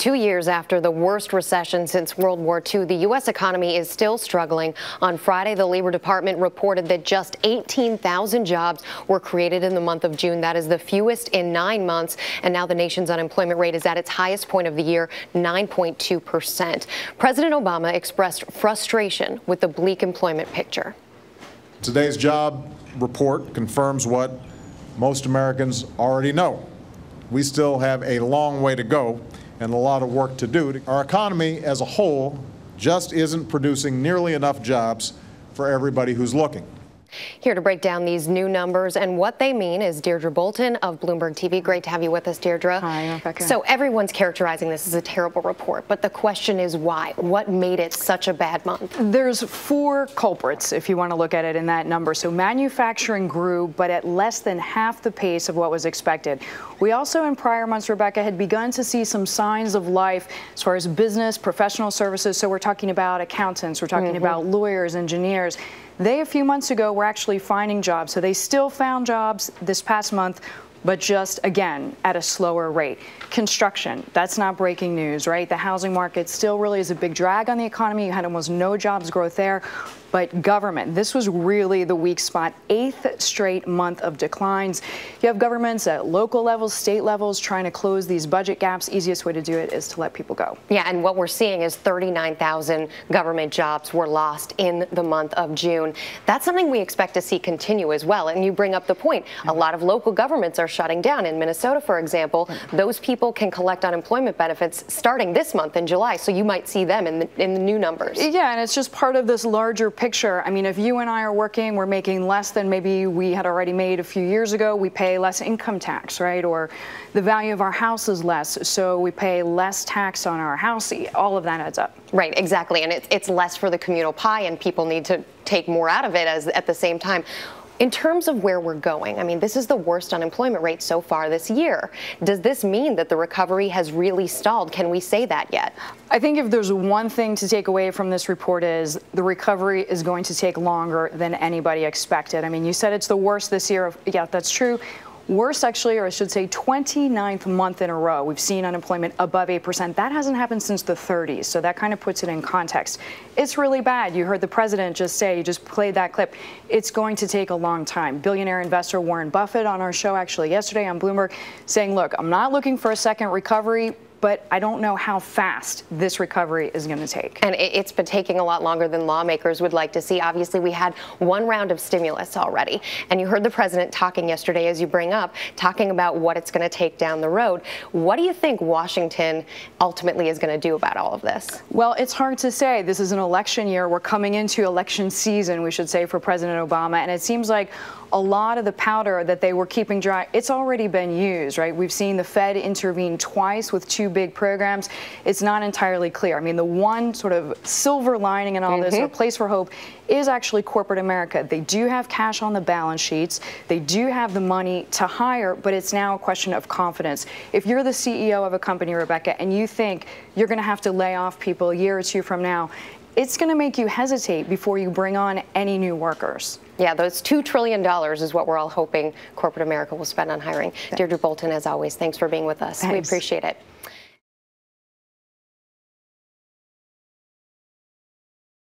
2 years after the worst recession since World War II, the U.S. economy is still struggling. On Friday, the Labor Department reported that just 18,000 jobs were created in the month of June. That is the fewest in 9 months. And now the nation's unemployment rate is at its highest point of the year, 9.2%. President Obama expressed frustration with the bleak employment picture. Today's job report confirms what most Americans already know. We still have a long way to go and a lot of work to do. Our economy as a whole just isn't producing nearly enough jobs for everybody who's looking. Here to break down these new numbers and what they mean is Deirdre Bolton of Bloomberg TV. Great to have you with us, Deirdre. Hi, Rebecca. So everyone's characterizing this as a terrible report, but the question is why? What made it such a bad month? There's 4 culprits, if you want to look at it in that number. So manufacturing grew, but at less than half the pace of what was expected. We also, in prior months, Rebecca, had begun to see some signs of life as far as business, professional services. So we're talking about accountants, we're talking about lawyers, engineers. They, a few months ago, were actually finding jobs. So they still found jobs this past month, but just, again, at a slower rate. Construction, that's not breaking news, right? The housing market still really is a big drag on the economy. You had almost no jobs growth there. But government, this was really the weak spot. 8th straight month of declines. You have governments at local levels, state levels, trying to close these budget gaps. Easiest way to do it is to let people go. Yeah, and what we're seeing is 39,000 government jobs were lost in the month of June. That's something we expect to see continue as well. And you bring up the point. A lot of local governments are shutting down. In Minnesota, for example, those people can collect unemployment benefits starting this month in July. So you might see them in the new numbers. Yeah, and it's just part of this larger picture. I mean, if you and I are working, we're making less than maybe we had already made a few years ago. We pay less income tax, right? Or the value of our house is less, so we pay less tax on our house. All of that adds up. Right, exactly. And it's less for the communal pie, and people need to take more out of it at the same time. In terms of where we're going, I mean, this is the worst unemployment rate so far this year. Does this mean that the recovery has really stalled? Can we say that yet? I think if there's one thing to take away from this report is the recovery is going to take longer than anybody expected. I mean, you said it's the worst this year. Yeah, that's true. Worst, actually, or I should say 29th month in a row, we've seen unemployment above 8%. That hasn't happened since the 30s, so that kind of puts it in context. It's really bad. You heard the president just say, you just played that clip, it's going to take a long time. Billionaire investor Warren Buffett on our show actually yesterday on Bloomberg saying, look, I'm not looking for a second recovery, but I don't know how fast this recovery is going to take. And it's been taking a lot longer than lawmakers would like to see. Obviously, we had one round of stimulus already. And you heard the president talking yesterday, as you bring up, talking about what it's going to take down the road. What do you think Washington ultimately is going to do about all of this? Well, it's hard to say. This is an election year. We're coming into election season, we should say, for President Obama. And it seems like a lot of the powder that they were keeping dry, it's already been used, right? We've seen the Fed intervene twice with 2 big programs. It's not entirely clear. I mean, the one sort of silver lining in all this, or place for hope, is actually corporate America. They do have cash on the balance sheets. They do have the money to hire, but it's now a question of confidence. If you're the CEO of a company, Rebecca, and you think you're going to have to lay off people a year or 2 from now, it's going to make you hesitate before you bring on any new workers. Yeah, those $2 trillion is what we're all hoping corporate America will spend on hiring. Deirdre Bolton, as always, thanks for being with us. Thanks. We appreciate it.